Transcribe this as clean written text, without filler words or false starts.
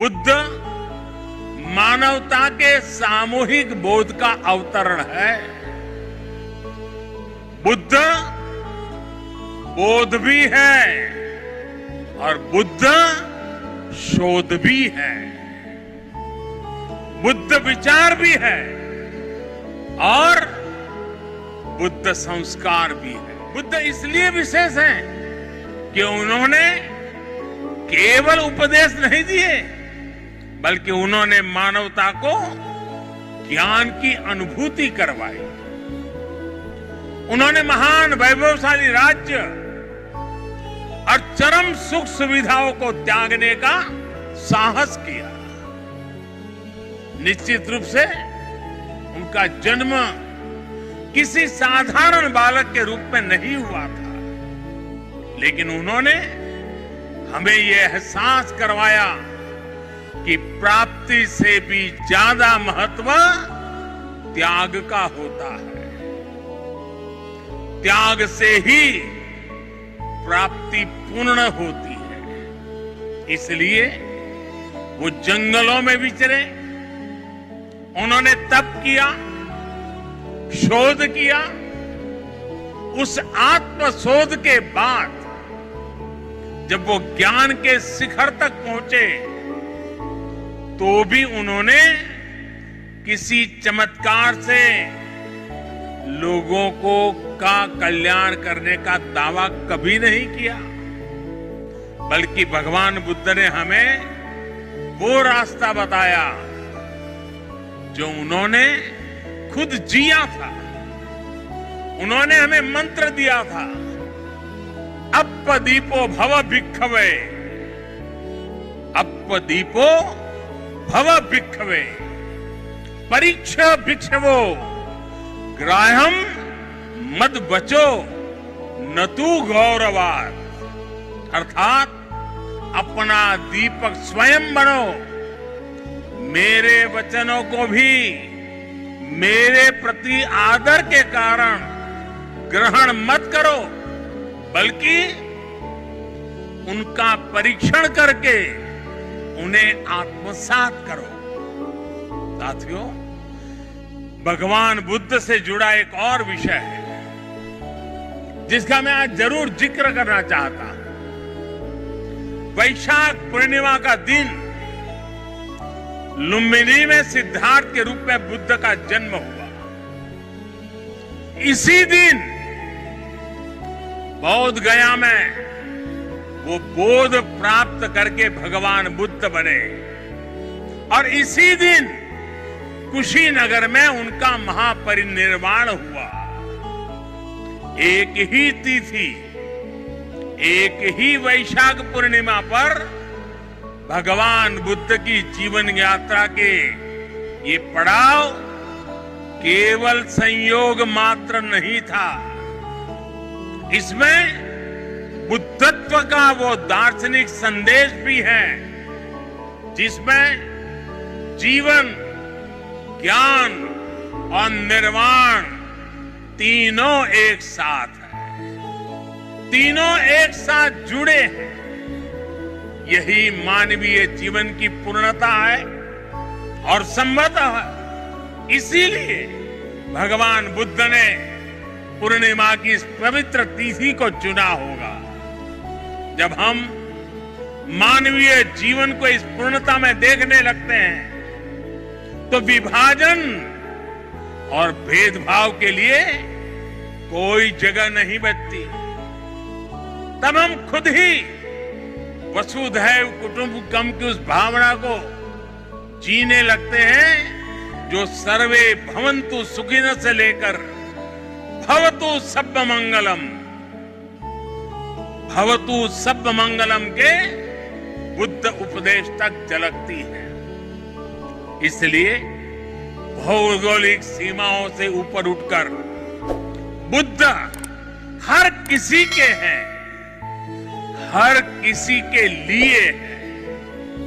बुद्ध मानवता के सामूहिक बोध का अवतरण है। बुद्ध बोध भी है और बुद्ध शोध भी है। बुद्ध विचार भी है और बुद्ध संस्कार भी है। बुद्ध इसलिए विशेष है कि उन्होंने केवल उपदेश नहीं दिए, बल्कि उन्होंने मानवता को ज्ञान की अनुभूति करवाई। उन्होंने महान वैभवशाली राज्य और चरम सुख सुविधाओं को त्यागने का साहस किया। निश्चित रूप से उनका जन्म किसी साधारण बालक के रूप में नहीं हुआ था, लेकिन उन्होंने हमें यह एहसास करवाया कि प्राप्ति से भी ज्यादा महत्व त्याग का होता है। त्याग से ही प्राप्ति पूर्ण होती है। इसलिए वो जंगलों में विचरे, उन्होंने तप किया, शोध किया। उस आत्मशोध के बाद जब वो ज्ञान के शिखर तक पहुंचे, तो भी उन्होंने किसी चमत्कार से लोगों का कल्याण करने का दावा कभी नहीं किया, बल्कि भगवान बुद्ध ने हमें वो रास्ता बताया जो उन्होंने खुद जिया था। उन्होंने हमें मंत्र दिया था, अपदीपो भव भिक्खवे, अपदीपो भव भिक्खवे, परीक्षा भिक्षवो, ग्राह्यम मद बचो न तू गौरवात। अर्थात अपना दीपक स्वयं बनो, मेरे वचनों को भी मेरे प्रति आदर के कारण ग्रहण मत करो, बल्कि उनका परीक्षण करके उन्हें आत्मसात करो। साथियों, भगवान बुद्ध से जुड़ा एक और विषय है जिसका मैं आज जरूर जिक्र करना चाहता हूं। वैशाख पूर्णिमा का दिन लुम्बिनी में सिद्धार्थ के रूप में बुद्ध का जन्म हुआ। इसी दिन बौद्ध गया में वो बोध प्राप्त करके भगवान बुद्ध बने और इसी दिन कुशीनगर में उनका महापरिनिर्वाण हुआ। एक ही तिथि, एक ही वैशाख पूर्णिमा पर भगवान बुद्ध की जीवन यात्रा के ये पड़ाव केवल संयोग मात्र नहीं था। इसमें बुद्धत्व का वो दार्शनिक संदेश भी है जिसमें जीवन, ज्ञान और निर्वाण तीनों एक साथ है, तीनों एक साथ जुड़े हैं। यही मानवीय जीवन की पूर्णता है और संभवतः इसीलिए भगवान बुद्ध ने पूर्णिमा की इस पवित्र तिथि को चुना होगा। जब हम मानवीय जीवन को इस पूर्णता में देखने लगते हैं, तो विभाजन और भेदभाव के लिए कोई जगह नहीं बचती। तब हम खुद ही वसुधैव कुटुंबकम की उस भावना को जीने लगते हैं जो सर्वे भवन्तु सुखिनः से लेकर भवतु सब्ब मंगलम, भवतु सब्ब मंगलम के बुद्ध उपदेश तक झलकती है। इसलिए भौगोलिक सीमाओं से ऊपर उठकर बुद्ध हर किसी के हैं, हर किसी के लिए है।